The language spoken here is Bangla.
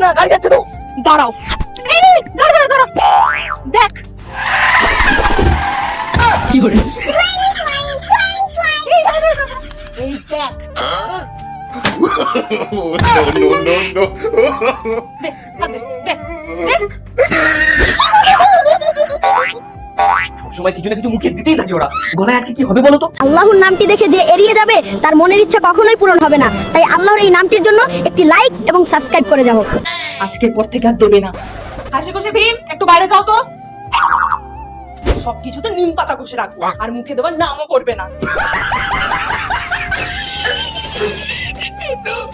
না, গাড়ি যাচ্ছে তো। দাঁড়াও, দাঁড়াও দাঁড়াও, দেখ কি করে? এই দেখ, no. দেখ, হাত দে, দেখ, দেখ। সবসময় কিছু না কিছু মুখে দিতেই থাকে ওরা। গলায় আটকে কি হবে বলো তো? আল্লাহর নামটি দেখে যে এড়িয়ে যাবে তার মনের ইচ্ছা কখনোই পূরণ হবে না। তাই আল্লাহর এই নামটির জন্য একটি লাইক এবং সাবস্ক্রাইব করে যাও। আজকের পর থেকে আর দেবে না। হাসি খুশি ভীম, একটু বাইরে যাও তো। সবকিছু তো নিম পাতা ঘষে রাখবো, আর মুখে দেওয়ার নামও করবে না।